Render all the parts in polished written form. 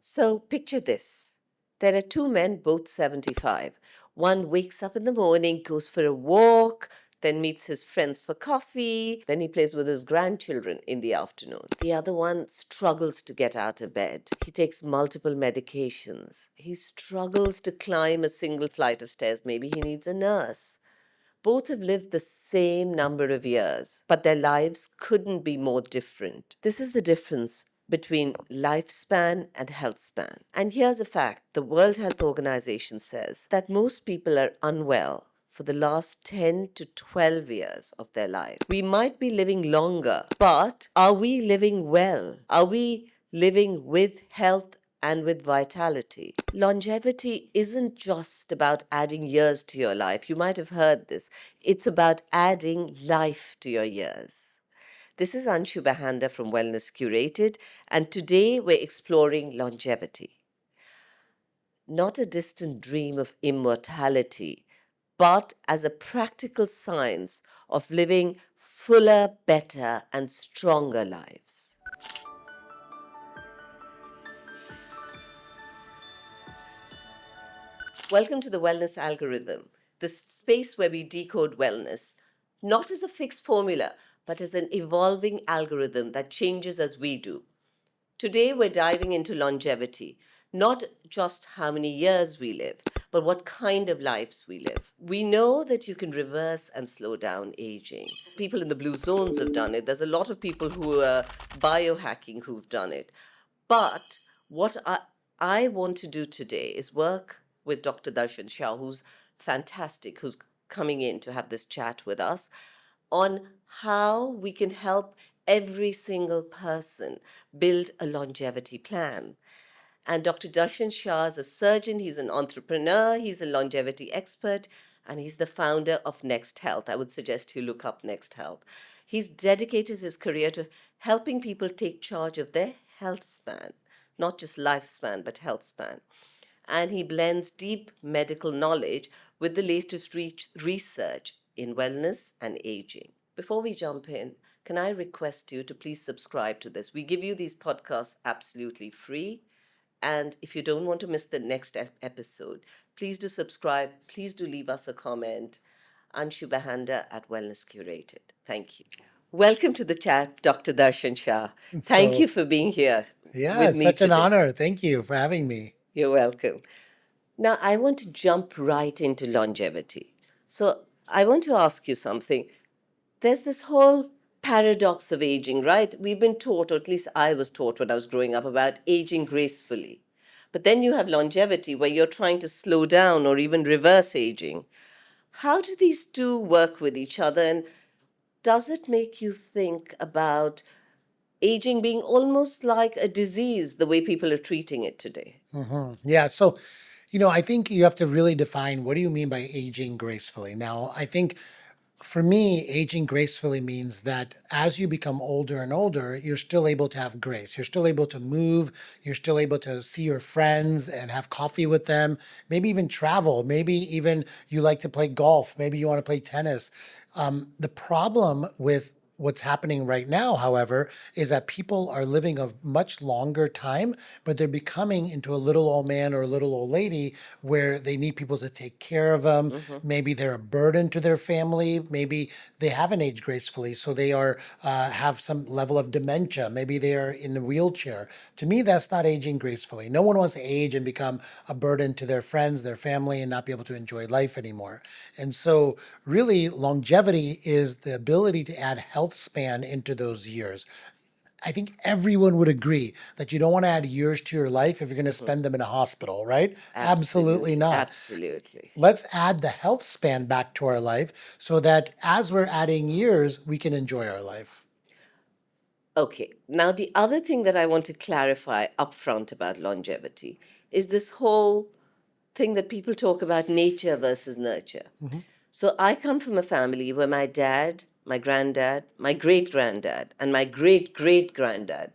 So picture this. There are two men, both 75. One wakes up in the morning, goes for a walk, then meets his friends for coffee, then he plays with his grandchildren in the afternoon. The other one struggles to get out of bed. He takes multiple medications. He struggles to climb a single flight of stairs. Maybe he needs a nurse. Both have lived the same number of years, but their lives couldn't be more different. This is the difference between lifespan and health span. And here's a fact: the World Health Organization says that most people are unwell for the last 10 to 12 years of their life. We might be living longer, but are we living well? Are we living with health and with vitality? Longevity isn't just about adding years to your life. You might have heard this. It's about adding life to your years. This is Anshu Bahanda from Wellness Curated, and today we're exploring longevity. Not a distant dream of immortality, but as a practical science of living fuller, better, and stronger lives. Welcome to the Wellness Algorithm, the space where we decode wellness, not as a fixed formula, but as an evolving algorithm that changes as we do. Today, we're diving into longevity, not just how many years we live, but what kind of lives we live. We know that you can reverse and slow down aging. People in the blue zones have done it. There's a lot of people who are biohacking who've done it. But what I want to do today is work with Dr. Darshan Shah, who's fantastic, who's coming in to have this chat with us on how we can help every single person build a longevity plan. And Dr. Darshan Shah is a surgeon, he's an entrepreneur, he's a longevity expert, and he's the founder of Next Health. I would suggest you look up Next Health. He's dedicated his career to helping people take charge of their health span, not just lifespan, but health span. And he blends deep medical knowledge with the latest research in wellness and aging. Before we jump in, can I request you to please subscribe to this? We give you these podcasts absolutely free. And if you don't want to miss the next episode, please do subscribe. Please do leave us a comment. Anshu Bahanda at Wellness Curated. Thank you. Welcome to the chat, Dr. Darshan Shah. Thank you for being here Yeah, with it's me such an today. honor. Thank you for having me. You're welcome. Now, I want to jump right into longevity. So, I want to ask you something. There's this whole paradox of aging, right? We've been taught, or at least I was taught when I was growing up, about aging gracefully. But then you have longevity where you're trying to slow down or even reverse aging. How do these two work with each other? And does it make you think about aging being almost like a disease, the way people are treating it today? Yeah, so, I think you have to really define what do you mean by aging gracefully. Now, I think for me, aging gracefully means that as you become older and older, you're still able to have grace. You're still able to move. You're still able to see your friends and have coffee with them, maybe even travel. Maybe even you like to play golf. Maybe you want to play tennis. The problem with what's happening right now, however, is that people are living a much longer time, but they're becoming into a little old man or a little old lady where they need people to take care of them. Maybe they're a burden to their family. Maybe they haven't aged gracefully, so they are have some level of dementia. Maybe they are in a wheelchair. To me, that's not aging gracefully. No one wants to age and become a burden to their friends, their family, and not be able to enjoy life anymore. And so, really, longevity is the ability to add health span into those years. I think everyone would agree that you don't want to add years to your life if you're going to spend them in a hospital, right? Absolutely not. Absolutely. Let's add the health span back to our life so that as we're adding years, we can enjoy our life. Okay, now the other thing that I want to clarify upfront about longevity is this whole thing that people talk about nature versus nurture. So I come from a family where my dad, my granddad, my great granddad, and my great great granddad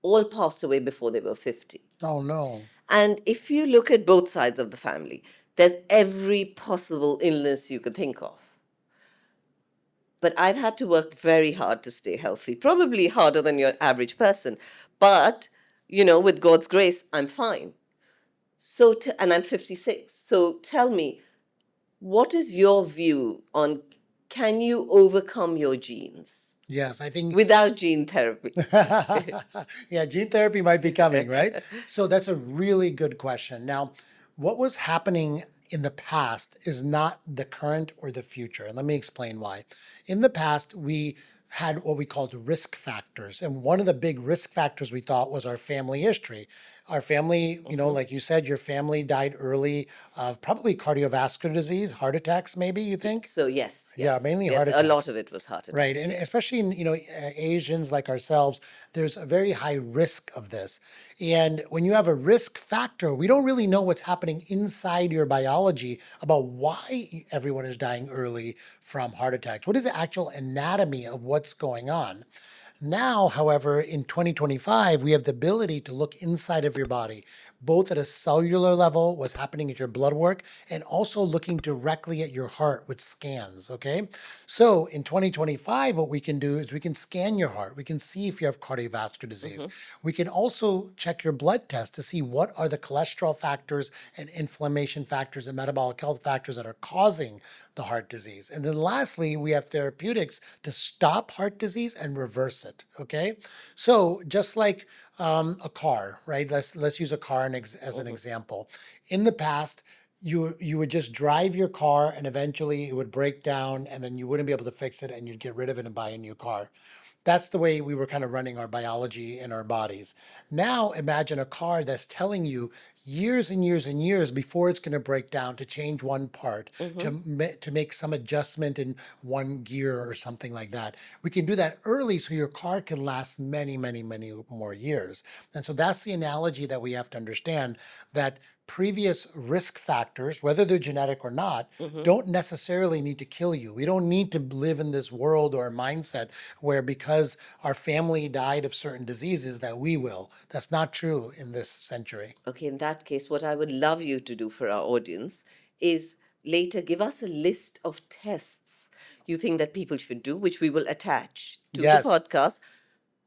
all passed away before they were 50. Oh, no. And if you look at both sides of the family, there's every possible illness you could think of. But I've had to work very hard to stay healthy, probably harder than your average person. But with God's grace, I'm fine. And I'm 56. So tell me, what is your view on, can you overcome your genes Yes, I think without gene therapy? yeah, gene therapy might be coming, right? So that's a really good question. Now, what was happening in the past is not the current or the future. And let me explain why. In the past, we had what we called risk factors. And one of the big risk factors we thought was our family history. Our family, like you said, your family died early of probably cardiovascular disease, heart attacks, maybe, you think? So yes, Yeah, yes, mainly yes. heart A lot attacks. of it was heart Right. attacks. And Yeah. especially in, Asians like ourselves, there's a very high risk of this. And when you have a risk factor, we don't really know what's happening inside your biology about why everyone is dying early from heart attacks. What is the actual anatomy of what's going on? Now, however, in 2025, we have the ability to look inside of your body, both at a cellular level, what's happening at your blood work, and also looking directly at your heart with scans. Okay. So in 2025, what we can do is we can scan your heart. We can see if you have cardiovascular disease. We can also check your blood test to see what are the cholesterol factors and inflammation factors and metabolic health factors that are causing the heart disease. And then lastly, we have therapeutics to stop heart disease and reverse it. Okay, so just like a car, right? Let's use a car as an example. In the past, you would just drive your car and eventually it would break down and then you wouldn't be able to fix it and you'd get rid of it and buy a new car. That's the way we were kind of running our biology in our bodies. Now imagine a car that's telling you years and years and years before it's going to break down to change one part, to make some adjustment in one gear or something like that. We can do that early so your car can last many, many, many more years. And so that's the analogy that we have to understand, that previous risk factors, whether they're genetic or not, don't necessarily need to kill you. We don't need to live in this world or mindset where because our family died of certain diseases that we will. That's not true in this century. Okay, in that case, what I would love you to do for our audience is later give us a list of tests you think that people should do, which we will attach to the Yes. podcast,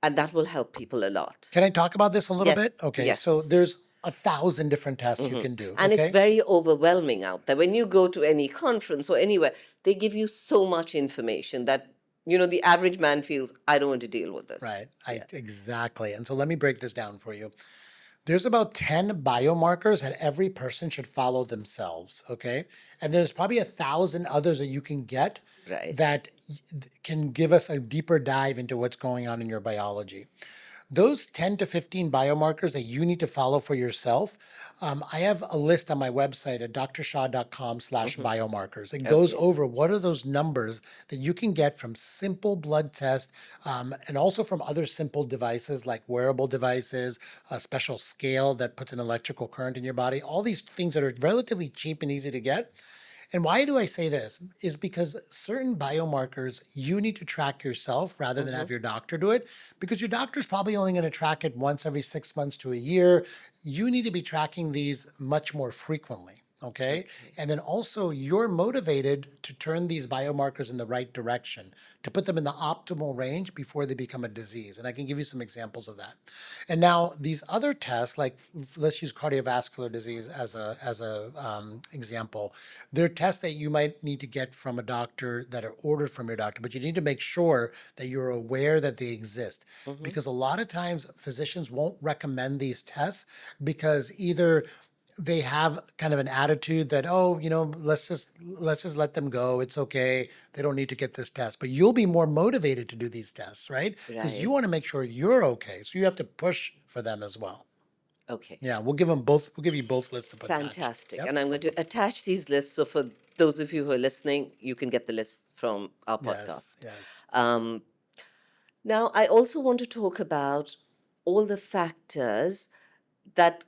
and that will help people a lot. Can I talk about this a little Yes, bit? Okay, so yes. there's 1,000 different tests you can do. And it's Okay. very overwhelming out there. When you go to any conference or anywhere, they give you so much information that, the average man feels, I don't want to deal with this. Right. Yeah. Exactly. And so let me break this down for you. There's about 10 biomarkers that every person should follow themselves. Okay. And there's probably 1,000 others that you can get Right. that can give us a deeper dive into what's going on in your biology. Those 10 to 15 biomarkers that you need to follow for yourself, I have a list on my website at drshaw.com/biomarkers. It goes Okay. over what are those numbers that you can get from simple blood tests, and also from other simple devices like wearable devices, a special scale that puts an electrical current in your body, all these things that are relatively cheap and easy to get. And why do I say this? Is because certain biomarkers you need to track yourself rather than have your doctor do it, because your doctor's probably only going to track it once every 6 months to a year. You need to be tracking these much more frequently. Okay. And then also, you're motivated to turn these biomarkers in the right direction, to put them in the optimal range before they become a disease. And I can give you some examples of that. And now, these other tests, like let's use cardiovascular disease as a example. They're tests that you might need to get from a doctor, that are ordered from your doctor, but you need to make sure that you're aware that they exist. Because a lot of times physicians won't recommend these tests because either they have kind of an attitude that, oh, let's just let them go, it's okay, they don't need to get this test. But you'll be more motivated to do these tests, right? Because you Right. want to make sure you're okay, so you have to push for them as well. Okay. Yeah, we'll give you both lists to put attached. Fantastic. Yep. And I'm going to attach these lists. So for those of you who are listening, you can get the list from our Yes, podcast. yes. Now, I also want to talk about all the factors that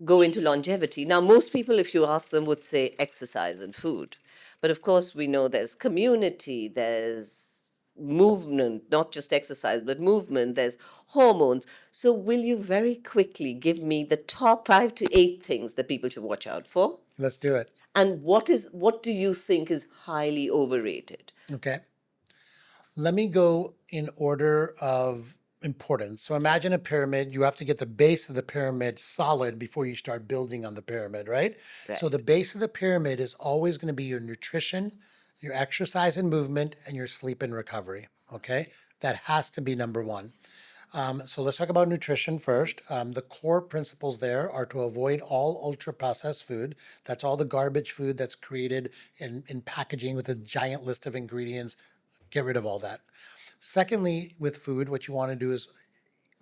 go into longevity. Now, most people, if you ask them, would say exercise and food. But of course, we know there's community, there's movement, not just exercise, but movement, there's hormones. So, will you very quickly give me the top 5 to 8 things that people should watch out for? Let's do it. And what do you think is highly overrated? Okay. Let me go in order of important. So imagine a pyramid. You have to get the base of the pyramid solid before you start building on the pyramid, right? So the Right. base of the pyramid is always going to be your nutrition, your exercise and movement, and your sleep and recovery. Okay, that has to be number one. So let's talk about nutrition first. The core principles there are to avoid all ultra processed food. That's all the garbage food that's created in packaging with a giant list of ingredients. Get rid of all that. Secondly, with food, what you want to do is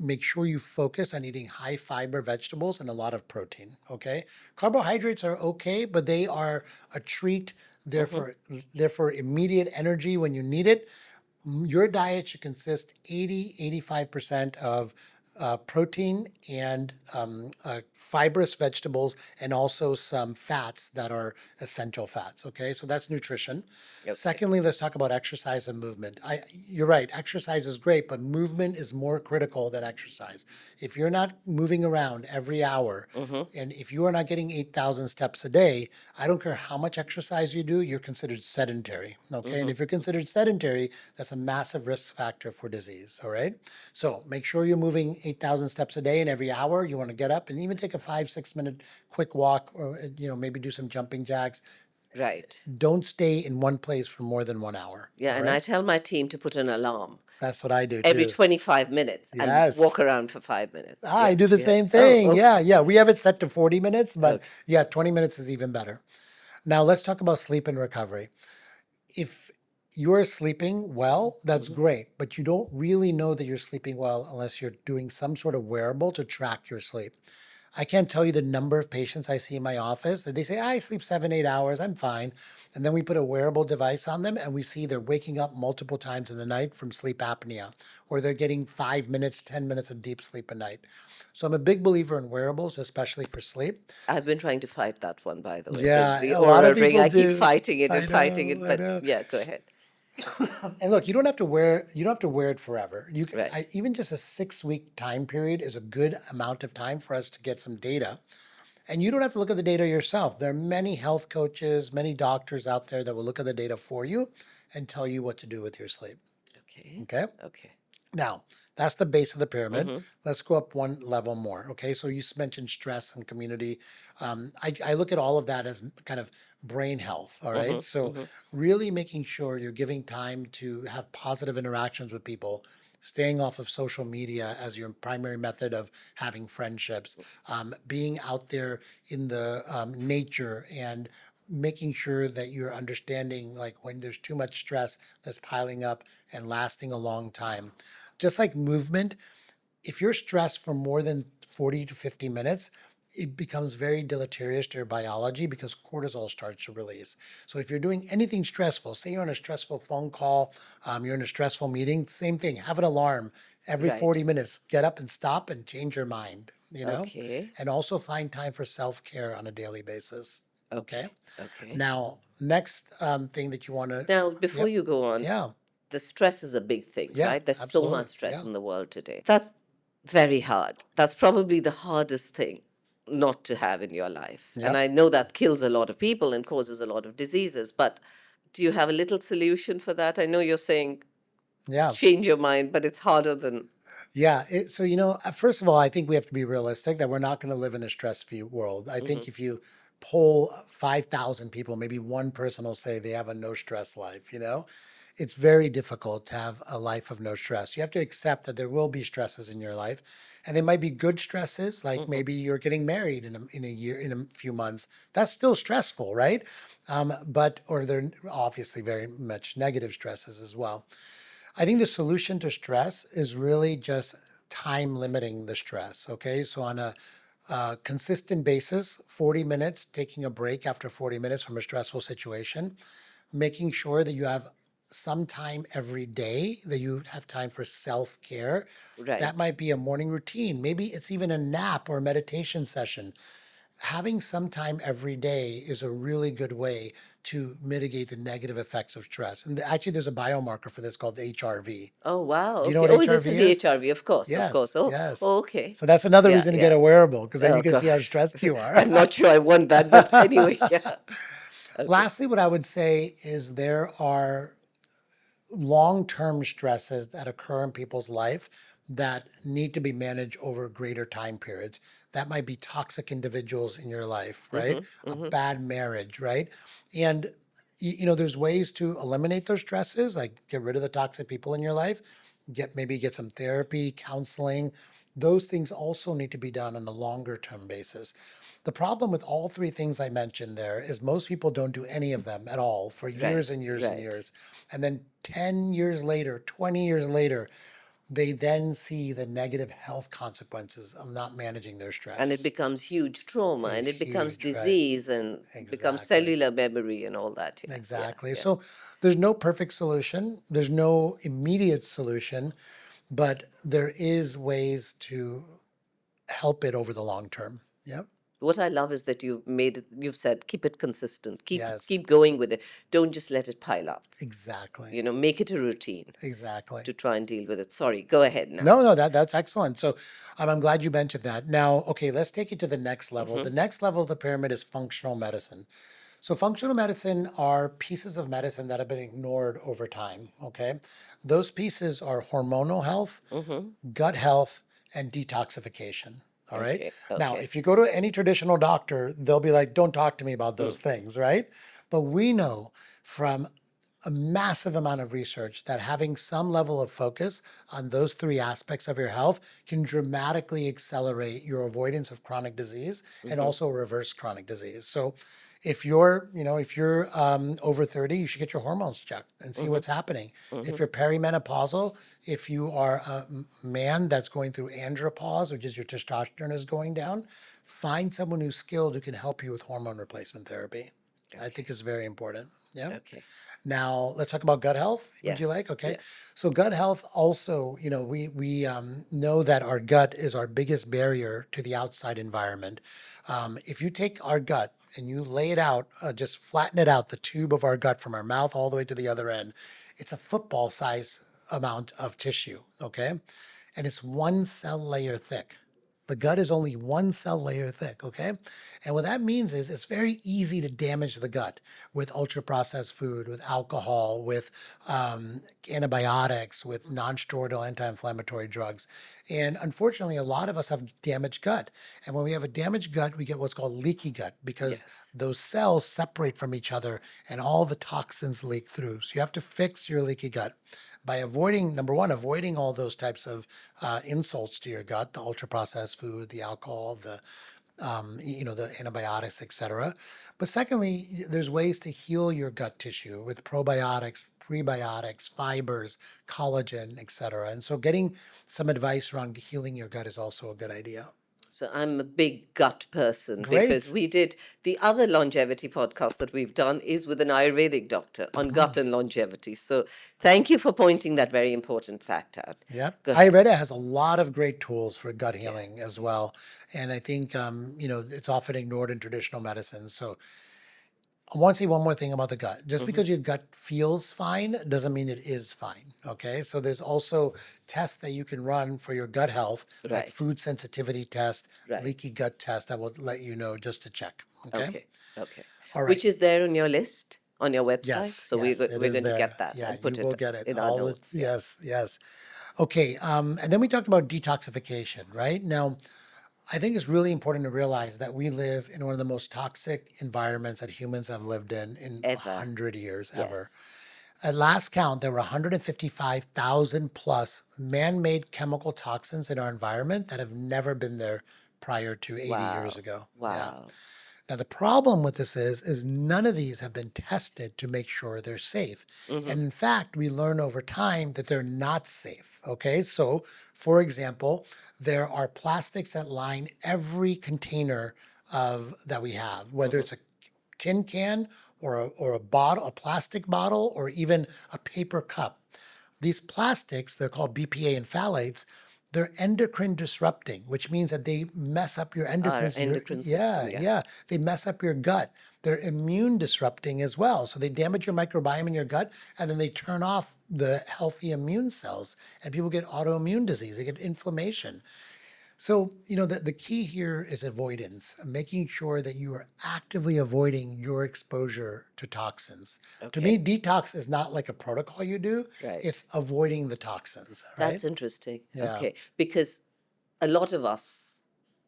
make sure you focus on eating high fiber vegetables and a lot of protein. Okay, carbohydrates are okay, but they are a treat. They're Mm-hmm. for they're for immediate energy when you need it. Your diet should consist 85% of protein and fibrous vegetables, and also some fats that are essential fats. Okay, so that's nutrition. Okay. Secondly, let's talk about exercise and movement. You're right, exercise is great, but movement is more critical than exercise. If you're not moving around every hour, Mm-hmm. and if you are not getting 8,000 steps a day, I don't care how much exercise you do, you're considered sedentary. Okay. And Mm-hmm. if you're considered sedentary, that's a massive risk factor for disease. All right. So make sure you're moving 8,000 steps a day, and every hour you want to get up and even take a 5, 6 minute quick walk, or, maybe do some jumping jacks. Right. Don't stay in one place for more than 1 hour. Yeah, All and I right. tell my team to put an alarm That's what I do every too. 25 minutes and Yes. walk around for 5 minutes. I Yeah, do the yeah. same Oh, thing. oh, Yeah. Yeah. We have it set to 40 minutes, but okay. yeah, 20 minutes is even better. Now let's talk about sleep and recovery. If you're sleeping well, that's Mm-hmm. great, but you don't really know that you're sleeping well unless you're doing some sort of wearable to track your sleep. I can't tell you the number of patients I see in my office that they say, I sleep 7, 8 hours, I'm fine. And then we put a wearable device on them and we see they're waking up multiple times in the night from sleep apnea, or they're getting 5 minutes, 10 minutes of deep sleep a night. So I'm a big believer in wearables, especially for sleep. I've been trying to fight that one, by the way. Yeah, The a lot of aura ring. people I keep do. fighting it I and fighting know, it, I but know. yeah, go ahead. And look, you don't have to wear it forever. Right. Even just a 6 week time period is a good amount of time for us to get some data. And you don't have to look at the data yourself. There are many health coaches, many doctors out there that will look at the data for you and tell you what to do with your sleep. Okay. Okay. Okay. Now, that's the base of the pyramid. Mm-hmm. Let's go up one level more. Okay. So you mentioned stress and community. I look at all of that as kind of brain health. All right. Mm-hmm. So, Mm-hmm. really making sure you're giving time to have positive interactions with people, staying off of social media as your primary method of having friendships, being out there in the nature, and making sure that you're understanding, like, when there's too much stress that's piling up and lasting a long time. Just like movement, if you're stressed for more than 40 to 50 minutes, it becomes very deleterious to your biology because cortisol starts to release. So if you're doing anything stressful, say you're on a stressful phone call, you're in a stressful meeting, same thing, have an alarm every Right. 40 minutes, get up and stop and change your mind, Okay. and also find time for self-care on a daily basis. Okay. Okay. Okay. Now, next thing that you want to, Now, before yep, you go on, yeah, the stress is a big thing, yeah, right? There's so absolutely, much stress yeah, in the world today. That's very hard. That's probably the hardest thing not to have in your life. And yeah, I know that kills a lot of people and causes a lot of diseases, but do you have a little solution for that? I know you're saying yeah. change your mind, but it's harder than. Yeah. So, first of all, I think we have to be realistic that we're not going to live in a stress-free world. I Hmm. think if you poll 5,000 people, maybe one person will say they have a no stress life, It's very difficult to have a life of no stress. You have to accept that there will be stresses in your life, and they might be good stresses, like Hmm. maybe you're getting married in a year, in a few months. That's still stressful, right? Or they're obviously very much negative stresses as well. I think the solution to stress is really just time limiting the stress. Okay. So, on a consistent basis, 40 minutes, taking a break after 40 minutes from a stressful situation, making sure that you have some time every day, that you have time for self care. That Right. might be a morning routine. Maybe it's even a nap or a meditation session. Having some time every day is a really good way to mitigate the negative effects of stress. And actually, there's a biomarker for this called HRV. Oh, wow. Do you know Okay. what Oh, this HRV is the is? HRV, of course, of Yes, course. Oh, yes. oh, okay. So that's another Yeah, reason to get yeah. a wearable, because then Oh, you can see how gosh. stressed you are. I'm not sure I want that, but anyway, yeah. Okay. Lastly, what I would say is there are long-term stresses that occur in people's life that need to be managed over greater time periods. That might be toxic individuals in your life, right? Mm-hmm. A Mm-hmm. bad marriage, right? And there's ways to eliminate those stresses, like get rid of the toxic people in your life, get some therapy, counseling. Those things also need to be done on a longer term basis. The problem with all three things I mentioned there is most people don't do any of them at all for Right. years and years and Right. years. And then 10 years later, 20 years later, they then see the negative health consequences of not managing their And it stress. becomes huge trauma, A and it becomes huge, right? disease, and becomes Exactly. cellular memory and all that. Yeah. Yeah. Exactly. Yeah. So there's no perfect solution. There's no immediate solution, but there is ways to help it over the long term. Yep. What I love is that you've said keep it consistent, Yes. keep going with it. Don't just let it pile up. Exactly. Make it a routine Exactly. to try and deal with it. Sorry, go ahead now. No, no, that's excellent. So I'm glad you mentioned that. Now, okay, let's take it to the next level. Mm-hmm. The next level of the pyramid is functional medicine. So functional medicine are pieces of medicine that have been ignored over time. Okay. Those pieces are hormonal health, Mm-hmm. gut health, and detoxification. All right. Okay. Now, Okay. if you go to any traditional doctor, they'll be like, don't talk to me about those Mm. things, right? But we know from a massive amount of research that having some level of focus on those three aspects of your health can dramatically accelerate your avoidance of chronic disease and Mm-hmm. also reverse chronic disease. So if you're over 30, you should get your hormones checked and see Mm-hmm. what's happening. Mm-hmm. If you're perimenopausal, if you are a man that's going through andropause, which is your testosterone is going down, find someone who's skilled who can help you with hormone replacement therapy. I Okay. think is very important. Yeah. Okay. Now let's talk about gut health. Would you Yes. like? Okay. Yes. So gut health also, we know that our gut is our biggest barrier to the outside environment. If you take our gut and you lay it out, just flatten it out, the tube of our gut from our mouth all the way to the other end, it's a football size amount of tissue. Okay. And it's one cell layer thick. The gut is only one cell layer thick, okay? And what that means is it's very easy to damage the gut with ultra processed food, with alcohol, with antibiotics, with non steroidal anti inflammatory drugs. And unfortunately, a lot of us have damaged gut. And when we have a damaged gut, we get what's called leaky gut because Yes. those cells separate from each other and all the toxins leak through. So you have to fix your leaky gut by avoiding, number one, avoiding all those types of insults to your gut, the ultra processed food, the alcohol, the antibiotics, etc. But secondly, there's ways to heal your gut tissue with probiotics, prebiotics, fibers, collagen, etc. And so getting some advice around healing your gut is also a good idea. So I'm a big gut person because Great. we did the other longevity podcast that we've done is with an Ayurvedic doctor on gut and longevity. So thank you for pointing that very important fact out. Yep. Go ahead. Ayurveda has a lot of great tools for gut Yeah. healing as well. And I think, it's often ignored in traditional medicine. So I want to say one more thing about the gut. Just Hmm. because your gut feels fine doesn't mean it is fine. Okay. So there's also tests that you can run for your gut health, like Right. food sensitivity test, Right. leaky gut test that will let you know just to check. Okay. Okay. Okay. All right. Which is there on your list on your website. Yes, So yes, it we're is going to there. get that Yeah, and you put will it get it. in our All it, notes. Yeah. yes, yes. Okay. And then we talked about detoxification, right? Now, I think it's really important to realize that we live in one of the most toxic environments that humans have lived in a Ever. hundred years ever. Yes. At last count, there were 155,000 plus man-made chemical toxins in our environment that have never been there prior to 80 years Wow. ago. Yeah. Wow. Now the problem with this is none of these have been tested to make sure they're safe. Mm-hmm. And in fact, we learn over time that they're not safe. Okay? So, for example, there are plastics that line every container of that we have, whether Mm-hmm. it's a tin can or a bottle, a plastic bottle, or even a paper cup. These plastics, they're called BPA and phthalates, they're endocrine disrupting, which means that they mess up your Our endocrine, endocrine yeah, system. Yeah. yeah, they mess up your gut. They're immune disrupting as well. So they damage your microbiome in your gut and then they turn off the healthy immune cells and people get autoimmune disease, they get inflammation. So, the key here is avoidance, making sure that you are actively avoiding your exposure to toxins. To me, Okay. detox is not like a protocol you do, Right. it's avoiding the toxins, right? That's interesting. Yeah. Okay. Because a lot of us,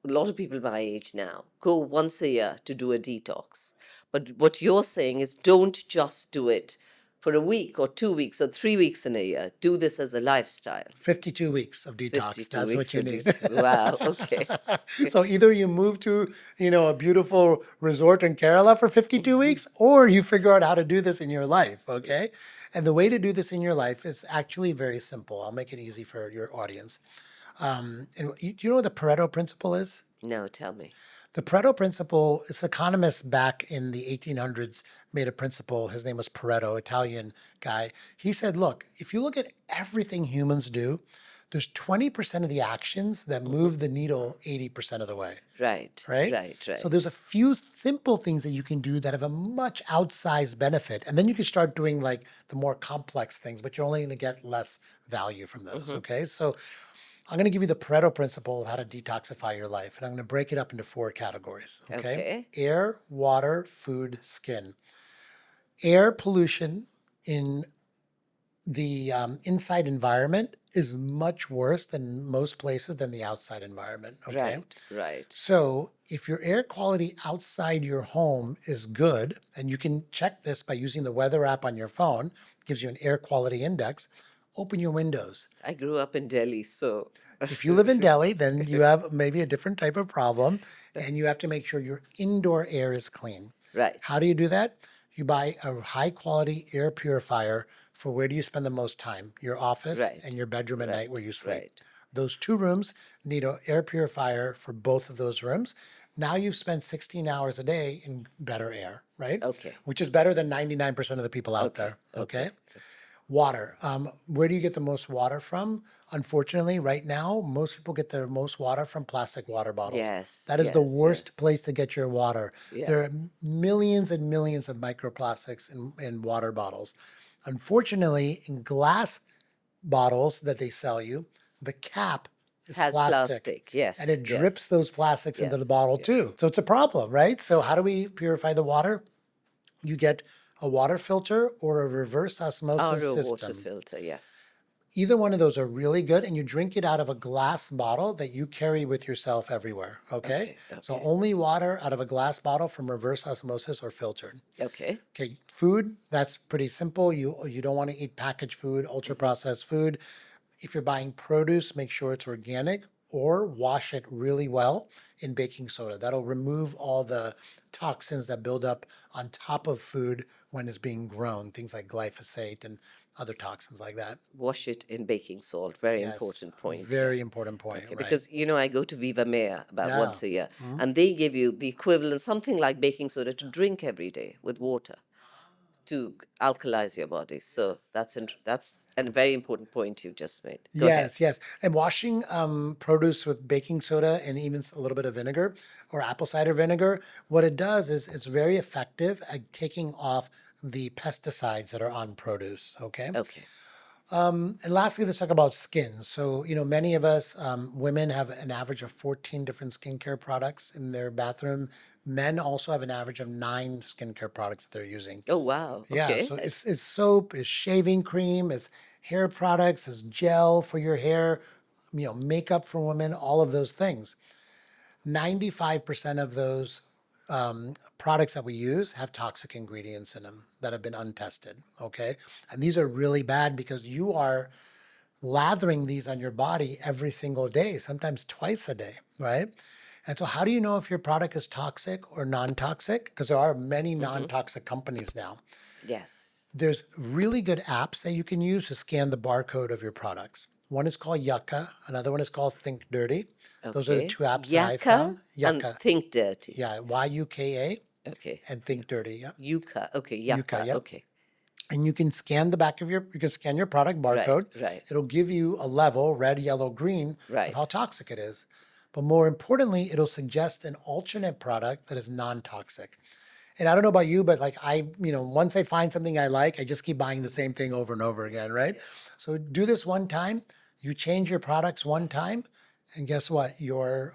a lot of people my age now, go once a year to do a detox. But what you're saying is don't just do it for a week or 2 weeks or 3 weeks in a year. Do this as a lifestyle. 52 weeks of detox. 52 That's what weeks you of need. detox. Wow. Okay. So either you move to, a beautiful resort in Kerala for 52 weeks, or you figure out how to do this in your life, okay? And the way to do this in your life is actually very simple. I'll make it easy for your audience. And do you know what the Pareto principle is? No, tell me. The Pareto principle, it's economists back in the 1800s made a principle. His name was Pareto, Italian guy. He said, look, if you look at everything humans do, there's 20% of the actions that move the needle 80% of the way, Right, right? right, So right. there's a few simple things that you can do that have a much outsized benefit. And then you can start doing like the more complex things, but you're only going to get less value from those, Hmm. okay? So I'm going to give you the Pareto principle of how to detoxify your life. And I'm going to break it up into 4 categories. Okay. Okay. Air, water, food, skin. Air pollution in the inside environment is much worse than most places than the outside environment. Okay. Right, right. So if your air quality outside your home is good, and you can check this by using the weather app on your phone, gives you an air quality index, open your windows. I grew up in Delhi, so If you live in Delhi, then you have maybe a different type of problem, and you have to make sure your indoor air is clean. right, How do you do that? You buy a high quality air purifier for where do you spend the most time? Your office and right, your bedroom at night where right, you sleep. right. Those 2 rooms need an air purifier for both of those rooms. Now you've spent 16 hours a day in better air, right? Okay, Which is better than 99% of the people out okay, there, okay. okay? Water. Where do you get the most water from? Unfortunately, right now, most people get their most water from plastic water bottles. Yes, That is the yes, worst yes. place to get your water. Yeah. There are millions and millions of microplastics in water bottles. Unfortunately, in glass bottles that they sell you, the cap is Has plastic plastic. and it Yes, drips yes, those plastics into the yes, bottle yes. too. So it's a problem, right? So, how do we purify the water? You get a water filter or a reverse osmosis RO water system. filter. Yes. Either one of those are really good, and you drink it out of a glass bottle that you carry with yourself everywhere. Okay. Okay, So okay, only water out of a glass bottle from reverse osmosis or filtered. okay. Okay, food, that's pretty simple. You don't want to eat packaged food, ultra Hmm. processed food. If you're buying produce, make sure it's organic or wash it really well in baking soda. That'll remove all the toxins that build up on top of food when it's being grown, things like glyphosate and other toxins like that. Wash it in baking salt. Very Yes, important point here. very important point, Okay, right? because I go to Viva Mea about Yeah. once a year, Mhm. and they give you the equivalent, something like baking soda, to drink every day with water to alkalize your body. So that's a very important point you just made. Go ahead. Yes, yes. And washing produce with baking soda and even a little bit of vinegar or apple cider vinegar, what it does is it's very effective at taking off the pesticides that are on produce. Okay. Okay. And lastly, let's talk about skin. So, many of us, women have an average of 14 different skincare products in their bathroom. Men also have an average of 9 skincare products that they're using. Oh wow. Yeah, Okay. so it's soap, it's shaving cream, it's hair products, it's gel for your hair, makeup for women, all of those things. 95% of those products that we use have toxic ingredients in them that have been untested. Okay. And these are really bad because you are lathering these on your body every single day, sometimes twice a day, right? And so, how do you know if your product is toxic or non toxic? Because there are many non Mm-hmm. toxic companies now. Yes. There's really good apps that you can use to scan the barcode of your products. One is called Yucca, another one is called Think Dirty. Those are the Okay. two apps that I Yaka found. and Yucca, think dirty. yeah, Yuka, Okay. and Yeah. Think Dirty, yep. Yuka. Okay. Yucca, Yaka. yep. Okay. And you can scan you can scan your product Right. barcode. Right. It'll give you a level, red, yellow, green, of how Right. toxic it is. But more importantly, it'll suggest an alternate product that is non-toxic. And I don't know about you, but like once I find something I like, I just keep buying the same thing over and over again, right? Yeah. So do this one time. You change your products one time. And guess what? Your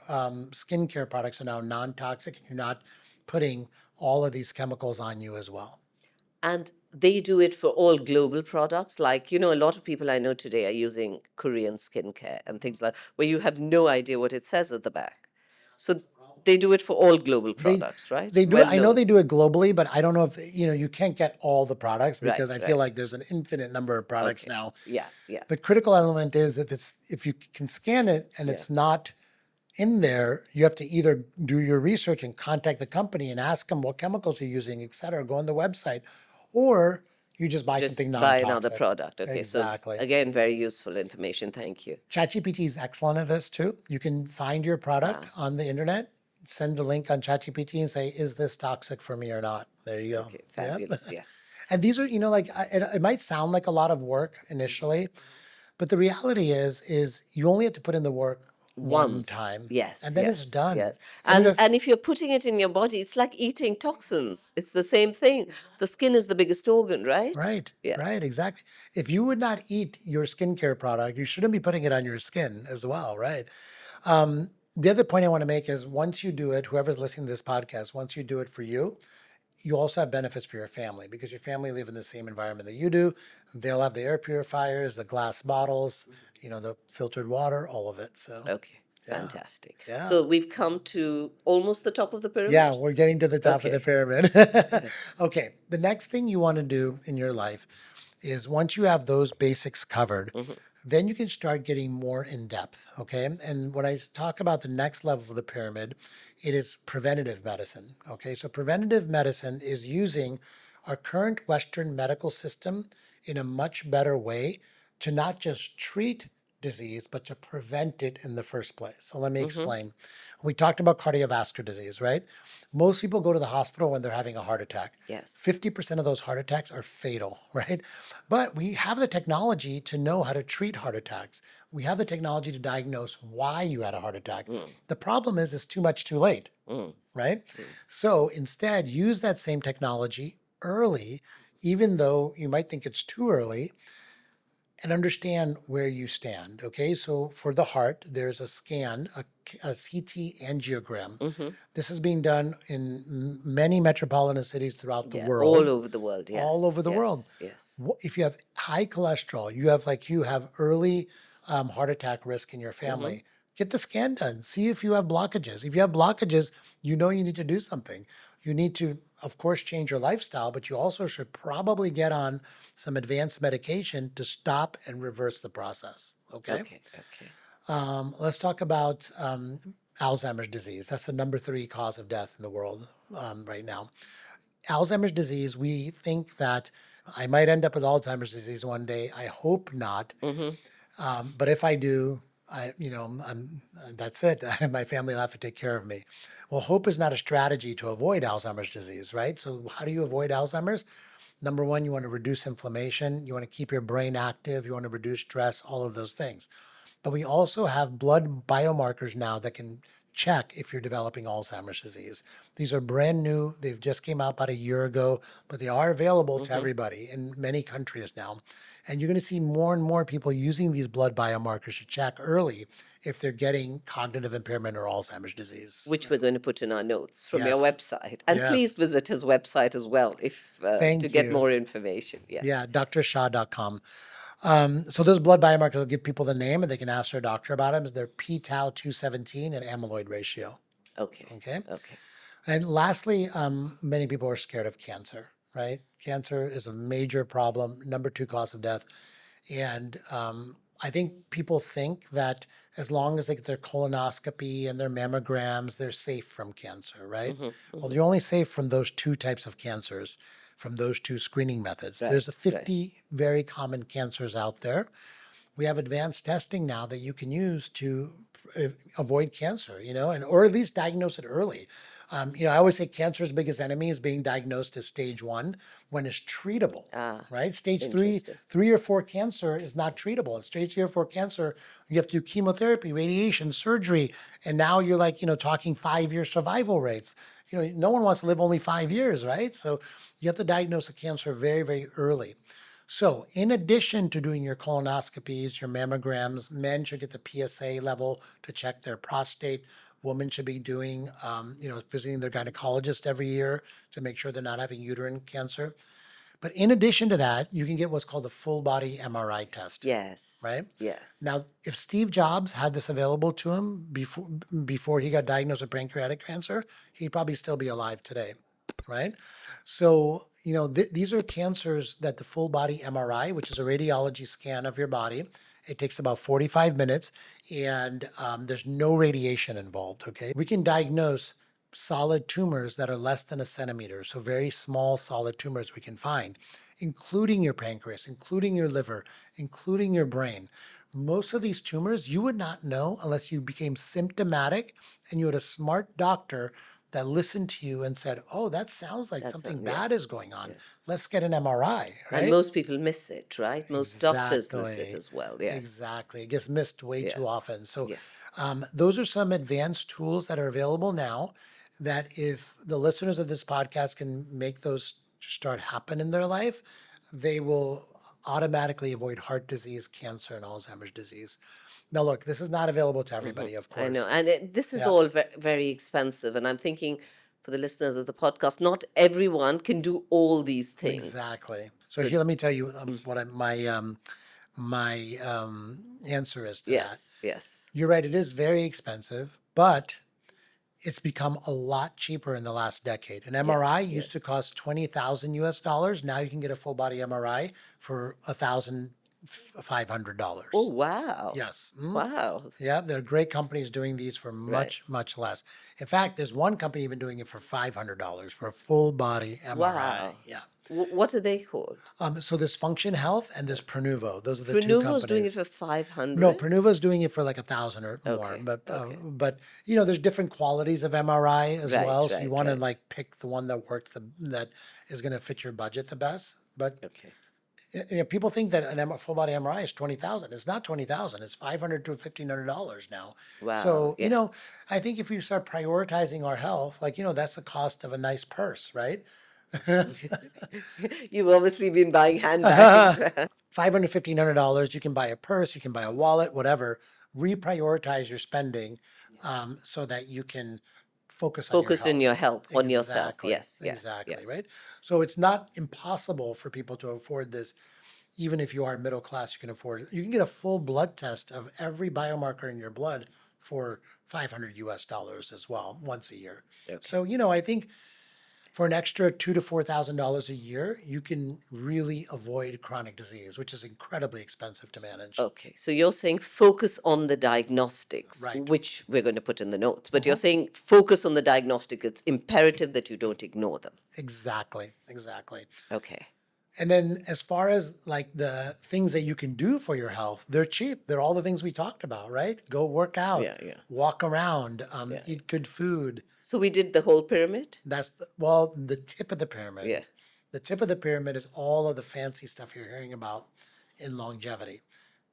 skincare products are now non-toxic, and you're not putting all of these chemicals on you as well. And they do it for all global products. Like, a lot of people I know today are using Korean skincare and things like where you have no idea what it says at the back. So they do it for all global They products, right? they do it. Well I know known. they do it globally, but I don't know if you can't get all the products because Right, I feel right. like there's an infinite number of products Okay. now. Yeah, yeah, The critical element is if you can scan it and yeah. it's not in there, you have to either do your research and contact the company and ask them what chemicals you're using, et cetera, go on the website, or you just buy something Just buy another non-toxic. product. Okay. So Exactly. again, very useful information. Thank you. ChatGPT is excellent at this too. You can find your product Ah, on the internet, send the link on ChatGPT and say, is this toxic for me or not? There you go. okay. Yeah. Fabulous. Yes. And these are, like it might sound like a lot of work initially, but the reality is you only have to put in the work one Once. time and Yes, then it's yes, done. yes. And And if and if you're putting it in your body, it's like eating toxins. It's the same thing. The skin is the biggest organ, right? right, Yeah. right, exactly. If you would not eat your skincare product, you shouldn't be putting it on your skin as well, right? The other point I want to make is once you do it, whoever's listening to this podcast, once you do it for you, you also have benefits for your family because your family live in the same environment that you do. They'll have the air purifiers, the glass bottles, the filtered water, all of it. So, Okay. yeah, Fantastic. yeah. So we've come to almost the top of the Yeah, pyramid. we're getting to the top of the Okay. pyramid. Okay, the next thing you want to do in your life is once you have those basics covered, Hmm. then you can start getting more in depth. Okay, and when I talk about the next level of the pyramid, it is preventative medicine. Okay, so preventative medicine is using our current Western medical system in a much better way to not just treat disease, but to prevent it in the first place. So let me Hmm. explain. We talked about cardiovascular disease, right? Most people go to the hospital when they're having a heart attack. Yes. 50% of those heart attacks are fatal, right? But we have the technology to know how to treat heart attacks. We have the technology to diagnose why you had a heart attack. Mm, The problem is it's too much too late, mm, right? mm. So instead, use that same technology early, even though you might think it's too early, and understand where you stand. Okay, so for the heart, there's a scan, a CT angiogram. Hmm. This is being done in many metropolitan cities throughout the Yeah. All world, over the world. all Yes. over the world. Yes. Yes. If you have high cholesterol, you have early heart attack risk in your Hmm. family. Get the scan done. See if you have blockages. If you have blockages, you need to do something. You need to, of course, change your lifestyle, but you also should probably get on some advanced medication to stop and reverse the process. Okay. Okay. Okay. Let's talk about Alzheimer's disease. That's the number three cause of death in the world right now. Alzheimer's disease, we think that I might end up with Alzheimer's disease one day. I hope not. Hmm. But if I do, that's it. My family will have to take care of me. Well, hope is not a strategy to avoid Alzheimer's disease, right? So how do you avoid Alzheimer's? Number one, you want to reduce inflammation. You want to keep your brain active. You want to reduce stress, all of those things. But we also have blood biomarkers now that can check if you're developing Alzheimer's disease. These are brand new. They've just came out about a year ago, but they are available to Hmm. everybody in many countries now. And you're going to see more and more people using these blood biomarkers to check early if they're getting cognitive impairment or Alzheimer's disease. Which we're going to put in our notes from your Yes. website. And Yes. please visit his website as well if to Thank get you. more information. Yeah. Yeah, drshah.com. So those blood biomarkers will give people the name and they can ask their doctor about them. Is their p-tau 217 and amyloid ratio. Okay. Okay. Okay. And lastly, many people are scared of cancer, right? Cancer is a major problem, number two cause of death. And I think people think that as long as they get their colonoscopy and their mammograms, they're safe from cancer, right? Hmm. Well, Hmm. you're only safe from those two types of cancers, from those two screening methods. There's Right. Right. 50 very common cancers out there. We have advanced testing now that you can use to avoid cancer, and or at least diagnose it early. I always say cancer's biggest enemy is being diagnosed as stage one when it's treatable, Ah, right? Stage three, interesting. 3 or 4 cancer is not treatable. In stage 3 or 4 cancer, you have to do chemotherapy, radiation, surgery, and now you're like, talking 5 year survival rates. No one wants to live only 5 years, right? So you have to diagnose a cancer very, very early. So, in addition to doing your colonoscopies, your mammograms, men should get the PSA level to check their prostate. Women should be doing, visiting their gynecologist every year to make sure they're not having uterine cancer. But in addition to that, you can get what's called a full body MRI test, right? Yes, yes. Now, if Steve Jobs had this available to him before he got diagnosed with pancreatic cancer, he'd probably still be alive today, right? So, these are cancers that the full body MRI, which is a radiology scan of your body, it takes about 45 minutes and there's no radiation involved, okay? We can diagnose solid tumors that are less than a centimeter, so very small solid tumors we can find, including your pancreas, including your liver, including your brain. Most of these tumors you would not know unless you became symptomatic and you had a smart doctor that listened to you and said, "Oh, that sounds like That's something yeah, bad is going on. yeah. Let's get an MRI," And right? most people miss it, right? Most doctors miss it Exactly. as well. Yes. Exactly. It gets missed way Yeah. too often. So, Yeah. those are some advanced tools that are available now that if the listeners of this podcast can make those start happen in their life, they will automatically avoid heart disease, cancer, and Alzheimer's disease. Now, look, this is not available to everybody, of I know. course. And this is Yeah, all very expensive. And I'm thinking for the listeners of the podcast, not everyone can do all these things. exactly. So So, here, let me tell you what my answer is to that. yes, yes. You're right; it is very expensive, but it's become a lot cheaper in the last decade. An MRI Yes, used to yes. cost 20,000 US dollars. Now you can get a full body MRI for Oh, $1,500. wow. Yes. Wow. Yeah, there are great companies doing these for Right. much, much less. In fact, there's one company even doing it for $500 for a full body MRI. Wow. Yeah. What are they called? So there's Function Health and there's Prenuvo. Those are the two Prenuvo's doing it companies. for No, 500? Prenuva's doing it for like 1,000 or more, Okay, okay. but there's different qualities of MRI as Right, well. So you right, want to right. like pick the one that works that is going to fit your budget the best. But Okay. people think that full body MRI is 20,000. It's not 20,000. It's 500 to $1,500 now. Wow. So Yeah. I think if we start prioritizing our health, like that's the cost of a nice purse, right? You've obviously been buying handbags. 500, $1,500, you can buy a purse, you can buy a wallet, whatever. Reprioritize your spending so that you can focus on your Focus on health. your health, on yourself. Exactly, Yes, yes, exactly, yes. right? So it's not impossible for people to afford this. Even if you are middle class, you can afford it. You can get a full blood test of every biomarker in your blood for 500 US dollars as well, once a year. Okay. So, I think for an extra $2,000 to $4,000 a year, you can really avoid chronic disease, which is incredibly expensive to manage. Okay. So you're saying focus on the diagnostics, Right. which we're going to put in the notes, but you're saying focus on the diagnostic. It's imperative that you don't ignore them. Exactly. Exactly. Okay. And then as far as like the things that you can do for your health, they're cheap. They're all the things we talked about, right? Go work out, Yeah, yeah, walk around, yeah. eat good food. So we did the whole pyramid? That's the tip of the pyramid. Yeah. The tip of the pyramid is all of the fancy stuff you're hearing about in longevity.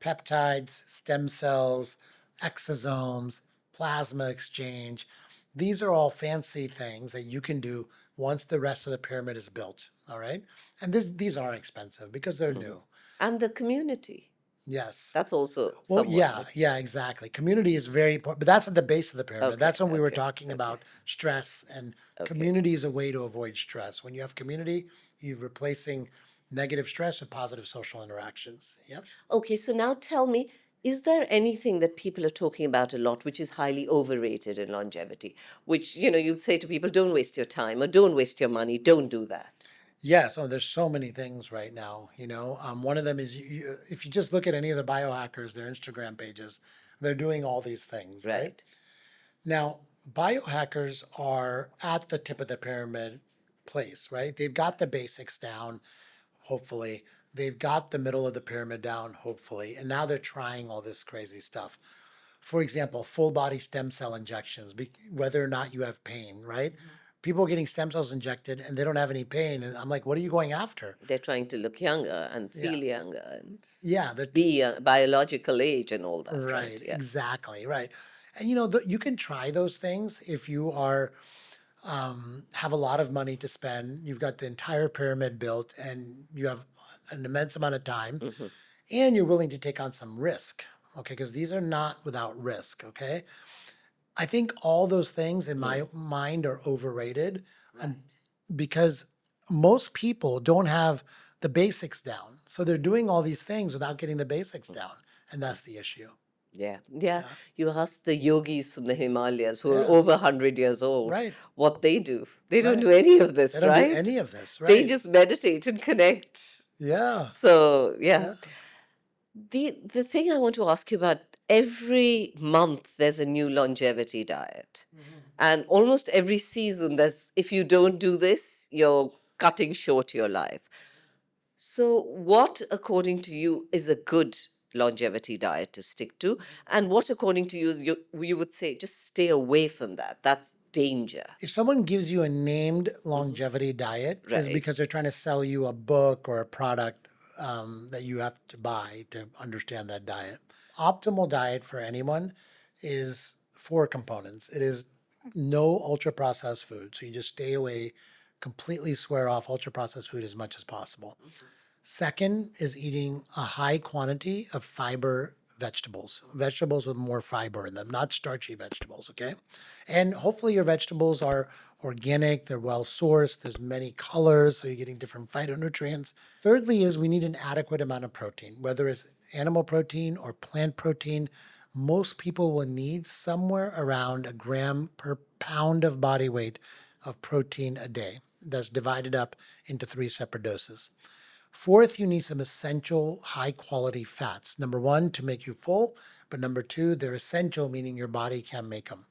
Peptides, stem cells, exosomes, plasma exchange. These are all fancy things that you can do once the rest of the pyramid is built. All right. And these are expensive because they're new. And the community. Yes. That's also Well, somewhat. yeah, yeah, exactly. Community is very important, but that's at the base of the pyramid. Okay, That's when we were okay, talking okay, about stress, and okay. community is a way to avoid stress. When you have community, you're replacing negative stress with positive social interactions. Yep. Okay, so now tell me, is there anything that people are talking about a lot which is highly overrated in longevity? Which, you'd say to people, don't waste your time or don't waste your money, don't do that. Yes. Oh, there's so many things right now. One of them is if you just look at any of the biohackers, their Instagram pages, they're doing all these things, right? Right. Now, biohackers are at the tip of the pyramid place, right? They've got the basics down, hopefully. They've got the middle of the pyramid down, hopefully. And now they're trying all this crazy stuff. For example, full body stem cell injections, whether or not you have pain, right? People are getting stem cells injected and they don't have any pain. And I'm like, what are you going after? They're trying to look younger and Yeah. feel younger and Yeah, be a biological age and all that, right? right, Yeah. exactly, right. And you can try those things if you are have a lot of money to spend. You've got the entire pyramid built, and you have an immense amount of time, Hmm. and you're willing to take on some risk. Okay, because these are not without risk. Okay, I think all those things in my mind are overrated, and because most people don't have the basics down. So they're doing all these things without getting the basics down. And that's the issue. Yeah, yeah. Yeah. You ask the yogis from the Himalayas who are Yeah. over 100 years old Right. what they do. They don't Right. do any of They this, don't do right? any of this. They Right. just meditate and connect. Yeah. So, yeah. Yeah. The thing I want to ask you about, every month there's a new longevity diet. And almost every season there's, if you don't do this, you're cutting short your life. So, what, according to you, is a good longevity diet to stick to? And what, according to you, you would say just stay away from that? That's danger. If someone gives you a named longevity diet, is Right. because they're trying to sell you a book or a product that you have to buy to understand that diet. Optimal diet for anyone is four components. It is no ultra processed food. So you just stay away, completely swear off ultra processed food as much as possible. Second is eating a high quantity of fiber vegetables, vegetables with more fiber in them, not starchy vegetables, okay? And hopefully your vegetables are organic, they're well sourced, there's many colors, so you're getting different phytonutrients. Thirdly is we need an adequate amount of protein, whether it's animal protein or plant protein. Most people will need somewhere around a gram per pound of body weight of protein a day. That's divided up into three separate doses. Fourth, you need some essential high quality fats. Number one, to make you full, but number two, they're essential, meaning your body can make them.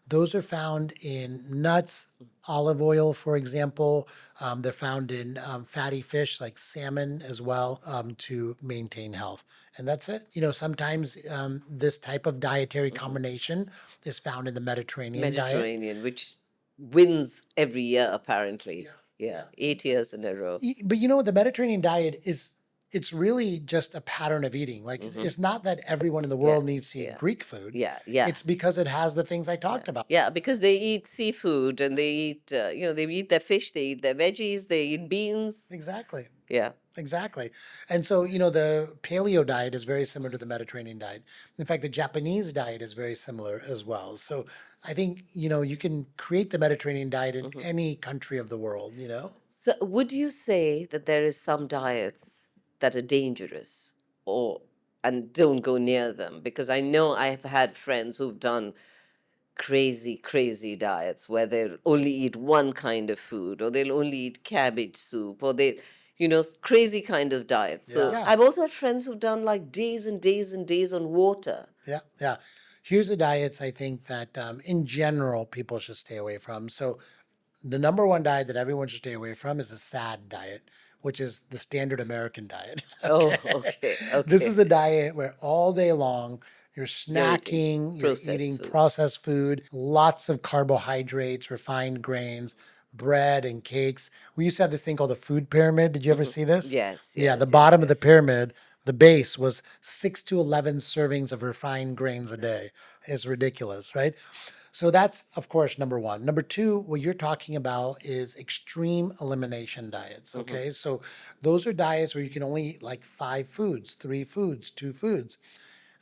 Those are found in nuts, olive oil, for example. They're found in fatty fish like salmon as well to maintain health. And that's it. You know, sometimes this type of dietary combination is found in the Mediterranean diet. Mediterranean, which wins every year, apparently. Yeah, 8 years in a row. But you know, the Mediterranean diet is it's really just a pattern of eating. Like it's not that everyone in the Yeah, world needs to eat yeah, Greek food. yeah, yeah. It's because it has the things I talked about. Yeah, because they eat seafood and they eat, they eat their fish, they eat their veggies, they eat beans. Exactly. Yeah. Exactly. And so, you know, the paleo diet is very similar to the Mediterranean diet. In fact, the Japanese diet is very similar as well. So I think, you know, you can create the Mediterranean diet in any country of the world, you know? So, would you say that there is some diets that are dangerous, or and don't go near them? Because I know I've had friends who've done crazy, crazy diets where they'll only eat one kind of food, or they'll only eat cabbage soup, or crazy kind of diets. So Yeah. I've also had friends who've done like days and days and days on water. Yeah, yeah. Here's the diets I think that in general people should stay away from. So the number one diet that everyone should stay away from is a SAD diet, which is the standard American diet. Oh, Okay. okay, This okay. is a diet where all day long you're You're eating snacking, you're processed eating food. processed food, lots of carbohydrates, refined grains, bread and cakes. We used to have this thing called the food pyramid. Did you ever see this? Yes, Yeah, the yes, yes, bottom of the yes. pyramid, the base was 6 to 11 servings of refined grains a day. It's ridiculous, right? So that's, of course, number one. Number two, what you're talking about is extreme elimination diets. Okay. So those are diets where you can only eat like five foods, three foods, two foods.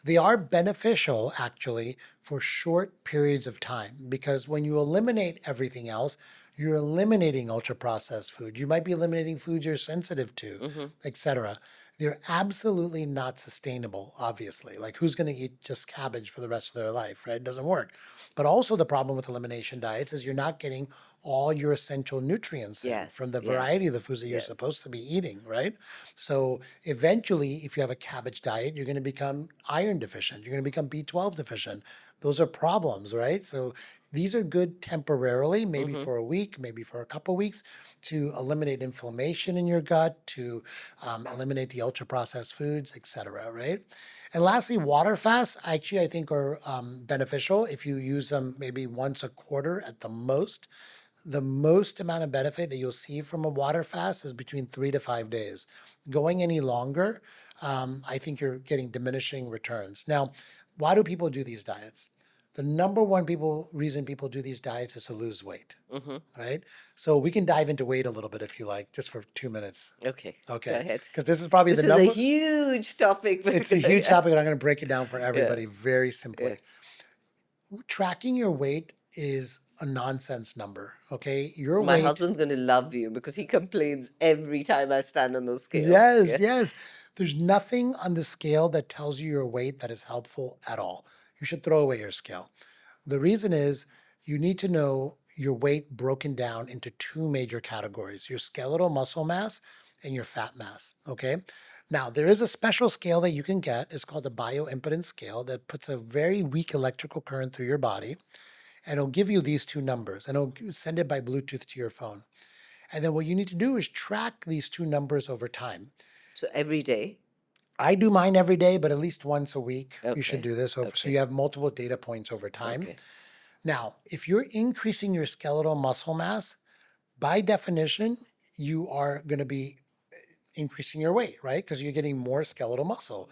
They are beneficial actually for short periods of time because when you eliminate everything else, you're eliminating ultra processed food. You might be eliminating foods you're sensitive to, etc. They're absolutely not sustainable, obviously. Like who's going to eat just cabbage for the rest of their life, right? It doesn't work. But also the problem with elimination diets is you're not getting all your essential nutrients in from Yes, the variety of yes, the foods that you're yes. supposed to be eating, right? So eventually, if you have a cabbage diet, you're going to become iron deficient. You're going to become B12 deficient. Those are problems, right? So these are good temporarily, maybe for a week, maybe for a couple weeks, to eliminate inflammation in your gut, to eliminate the ultra processed foods, etc. Right? And lastly, water fasts actually I think are beneficial if you use them maybe once a quarter at the most. The most amount of benefit that you'll see from a water fast is between 3 to 5 days. Going any longer, I think you're getting diminishing returns. Now, why do people do these diets? The number one reason people do these diets is to lose weight, Mm-hmm. right? So we can dive into weight a little bit if you like, just for 2 minutes. Okay, go Okay, ahead. because this is probably This the is a number. huge topic, but It's a huge yeah, topic, and I'm going to break it down for yeah, everybody very yeah. simply. Tracking your weight is a nonsense number. Okay, your My weight. husband's going to love you because he complains every time I stand on those scales. Yes, Yeah. yes. There's nothing on the scale that tells you your weight that is helpful at all. You should throw away your scale. The reason is you need to know your weight broken down into two major categories, your skeletal muscle mass and your fat mass. Okay. Now, there is a special scale that you can get. It's called the bioimpedance scale that puts a very weak electrical current through your body. And it'll give you these two numbers and it'll send it by Bluetooth to your phone. And then what you need to do is track these two numbers over time. So every day. I do mine every day, but at least once a week, you should Okay. do this over, so you Okay. have multiple data points over time. Okay. Now, if you're increasing your skeletal muscle mass, by definition, you are going to be increasing your weight, right? Because you're getting more skeletal muscle.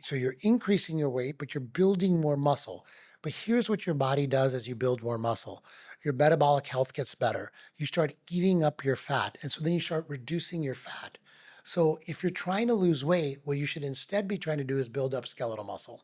So you're increasing your weight, but you're building more muscle. But here's what your body does as you build more muscle. Your metabolic health gets better. You start eating up your fat. And so then you start reducing your fat. So if you're trying to lose weight, what you should instead be trying to do is build up skeletal muscle.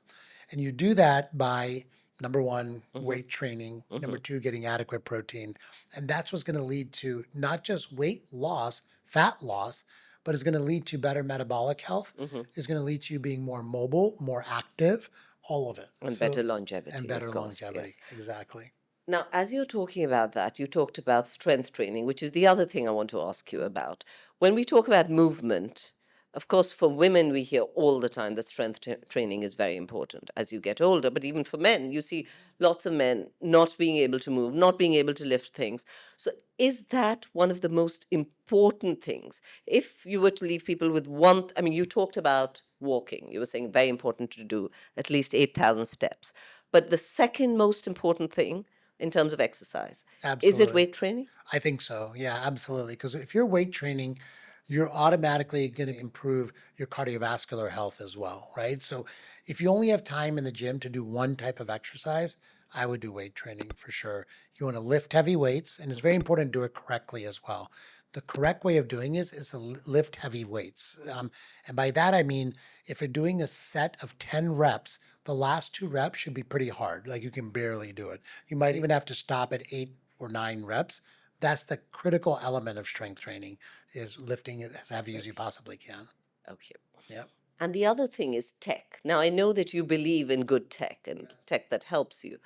And you do that by number one, Mm-hmm. weight training. Mm-hmm. Number two, getting adequate protein. And that's what's going to lead to not just weight loss, fat loss, but it's going to lead to better metabolic health. Mm-hmm. It's going to lead to you being more mobile, more active, all of it. And So, better and longevity, of better course. longevity. Yes. Exactly. Now, as you're talking about that, you talked about strength training, which is the other thing I want to ask you about. When we talk about movement, of course, for women, we hear all the time that training is very important as you get older. But even for men, you see lots of men not being able to move, not being able to lift things. So, is that one of the most important things? If you were to leave people with one, I mean, you talked about walking. You were saying very important to do at least 8,000 steps. But the second most important thing in terms of exercise, is it Absolutely. weight training? I think so. Yeah, absolutely. Because if you're weight training, you're automatically going to improve your cardiovascular health as well, right? So if you only have time in the gym to do one type of exercise, I would do weight training for sure. You want to lift heavy weights, and it's very important to do it correctly as well. The correct way of doing this is to lift heavy weights. And by that, I mean, if you're doing a set of 10 reps, the last two reps should be pretty hard. Like you can barely do it. You might even have to stop at 8 or 9 reps. That's the critical element of strength training is lifting it as heavy as you Okay. possibly can. Okay. Yeah. And the other thing is tech. Now, I know that you believe in good tech and tech that helps you.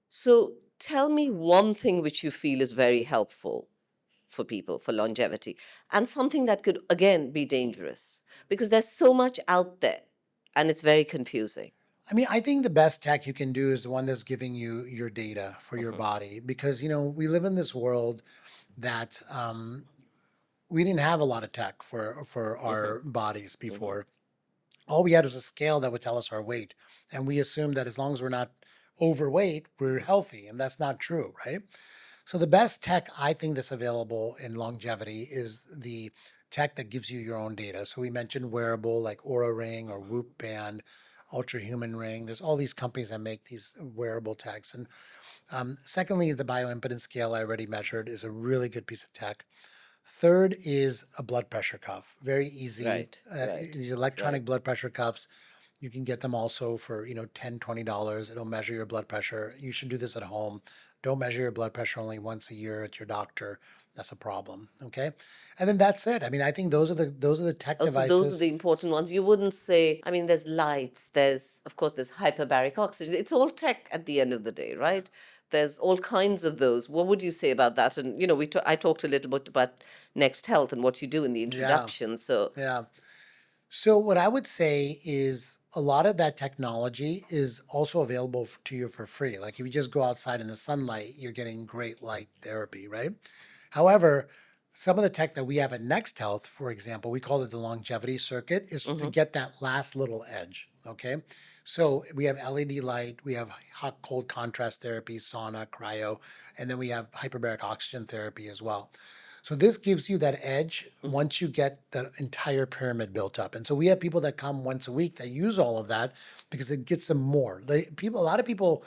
So, tell me one thing which you feel is very helpful for people for longevity and something that could, again, be dangerous because there's so much out there and it's very confusing. I mean, I think the best tech you can do is the one that's giving you your data for your Mm-hmm. body because, we live in this world that we didn't have a lot of tech for Mm-hmm. our bodies Mm-hmm. before. All we had was a scale that would tell us our weight. And we assumed that as long as we're not overweight, we're healthy. And that's not true, right? So the best tech I think that's available in longevity is the tech that gives you your own data. So we mentioned wearable like Aura Ring or Whoop Band, Ultra Human Ring. There's all these companies that make these wearable techs. And secondly, the bioimpedance scale I already measured is a really good piece of tech. Third is a blood pressure cuff. Very easy. Right, right, These electronic right. blood pressure cuffs, you can get them also for, $10, $20. It'll measure your blood pressure. You should do this at home. Don't measure your blood pressure only once a year at your doctor. That's a problem. Okay. And then that's it. I mean, I think those are the tech Oh, so those are devices. the important ones. You wouldn't say, I mean, there's lights, of course, there's hyperbaric oxygen. It's all tech at the end of the day, right? There's all kinds of those. What would you say about that? And, I talked a little bit about Next Health and what you do in the Yeah. introduction. So, Yeah. So what I would say is a lot of that technology is also available to you for free. Like if you just go outside in the sunlight, you're getting great light therapy, right? However, some of the tech that we have at Next Health, for example, we call it the longevity circuit, is to mhm. get that last little edge. Okay. So we have LED light, we have hot cold contrast therapy, sauna, cryo, and then we have hyperbaric oxygen therapy as well. So this gives you that edge once you get the entire pyramid built up. And so we have people that come once a week that use all of that because it gets them more. A lot of people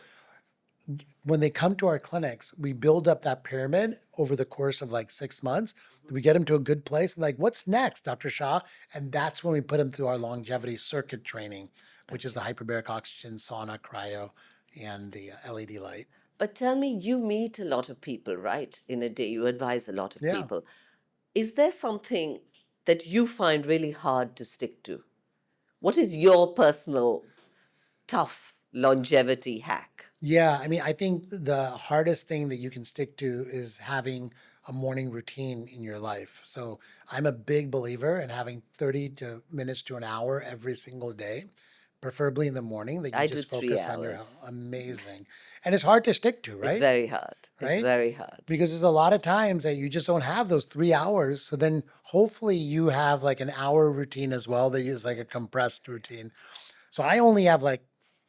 when they come to our clinics, we build up that pyramid over the course of like 6 months. We get them to a good place and like, what's next, Dr. Shah? And that's when we put them through our longevity circuit training, which is the hyperbaric oxygen, sauna, cryo, and the LED light. But tell me, you meet a lot of people, right? In a day, you advise a lot of Yeah. people. Is there something that you find really hard to stick to? What is your personal tough longevity hack? Yeah, I mean, I think the hardest thing that you can stick to is having a morning routine in your life. So I'm a big believer in having 30 to minutes to an hour every single day, preferably in the morning, that you I do just three focus on your health. hours. Amazing. And it's hard to stick to, It's right? very hard. It's Right? very hard. Because there's a lot of times that you just don't have those 3 hours. So then hopefully you have like an hour routine as well that is like a compressed routine. So I only have like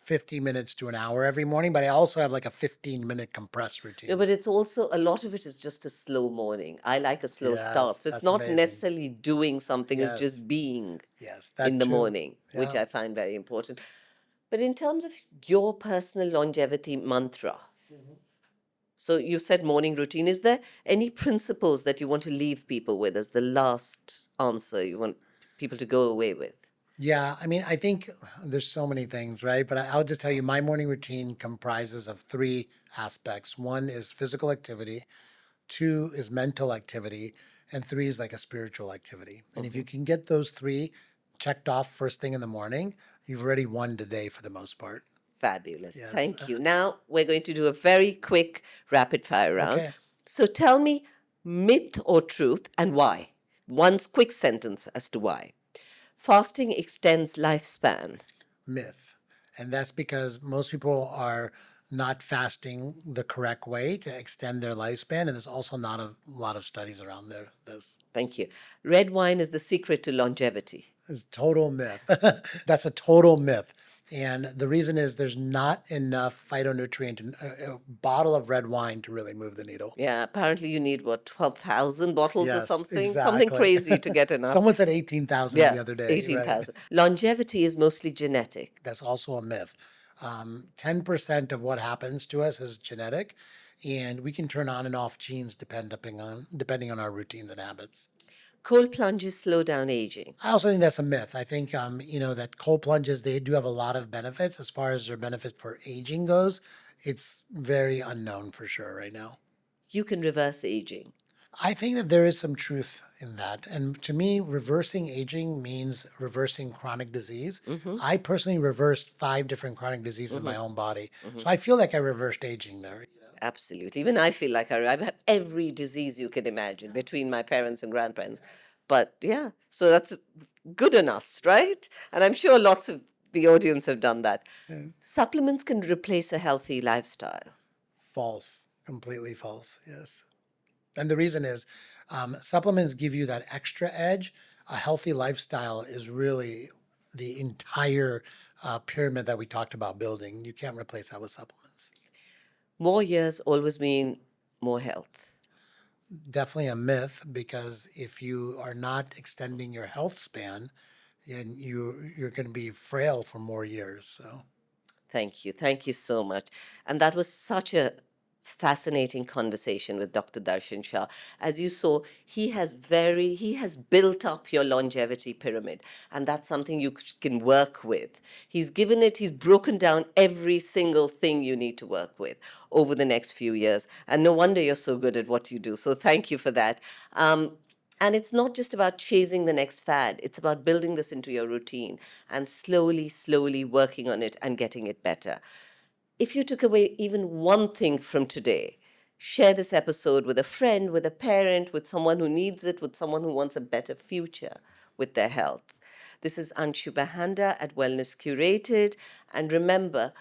50 minutes to an hour every morning, but I also have like a 15-minute compressed No, routine. but it's also a lot of it is just a slow morning. I like a slow Yes, start. So it's that's not amazing. necessarily doing something, it's Yes, just being yes, in that the too. morning, which Yeah. I find very important. But in terms of your personal longevity mantra, so you said morning routine, is there any principles that you want to leave people with as the last answer you want people to go away with? Yeah, I mean, I think there's so many things, right? But I'll just tell you, my morning routine comprises of three aspects. One is physical activity, two is mental activity, and three is like a spiritual activity. And if you can get those three checked off first thing in the morning, you've already won the day for the most part. Fabulous. Yes. Thank you. Now we're going to do a very quick rapid fire round. Okay. So tell me myth or truth and why. One quick sentence as to why. Fasting extends lifespan. Myth. And that's because most people are not fasting the correct way to extend their lifespan. And there's also not a lot of studies around this. Thank you. Red wine is the secret to longevity. It's total myth. That's a total myth. And the reason is there's not enough phytonutrient in a bottle of red wine to really move the needle. Yeah, apparently you need what, 12,000 bottles or Yes, something? Something exactly. crazy to get enough. Someone said 18,000 the Yeah, other it's day, right? 18,000. Longevity is mostly genetic. That's also a myth. 10% of what happens to us is genetic, and we can turn on and off genes depending on our routines and habits. Cold plunges slow down aging. I also think that's a myth. I think that cold plunges, they do have a lot of benefits. As far as their benefit for aging goes, it's very unknown for sure right now. You can reverse aging. I think that there is some truth in that. And to me, reversing aging means reversing chronic disease. I personally reversed 5 different chronic diseases in my own body. So I feel like I reversed aging there. Absolutely. Even I feel like I've had every disease you can imagine between my parents and grandparents. But yeah, so that's good on us, right? And I'm sure lots of the audience have done that. Supplements can replace a healthy lifestyle. False, completely false. Yes. And the reason is supplements give you that extra edge. A healthy lifestyle is really the entire pyramid that we talked about building. You can't replace that with supplements. More years always mean more health. Definitely a myth because if you are not extending your health span, then you're going to be frail for more years. So Thank you. Thank you so much. And that was such a fascinating conversation with Dr. Darshan Shah. As you saw, he has built up your longevity pyramid, and that's something you can work with. He's broken down every single thing you need to work with over the next few years. And no wonder you're so good at what you do. So thank you for that. And it's not just about chasing the next fad, it's about building this into your routine and slowly, slowly working on it and getting it better. If you took away even one thing from today, share this episode with a friend, with a parent, with someone who needs it, with someone who wants a better future with their health. This is Anshu Bahanda at Wellness Curated. And remember,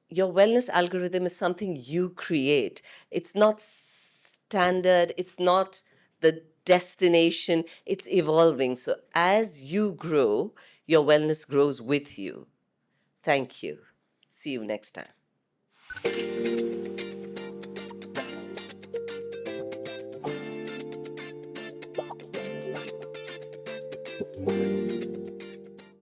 your wellness algorithm is something you create. It's not standard, it's not the destination, it's evolving. So as you grow, your wellness grows with you. Thank you. See you next time.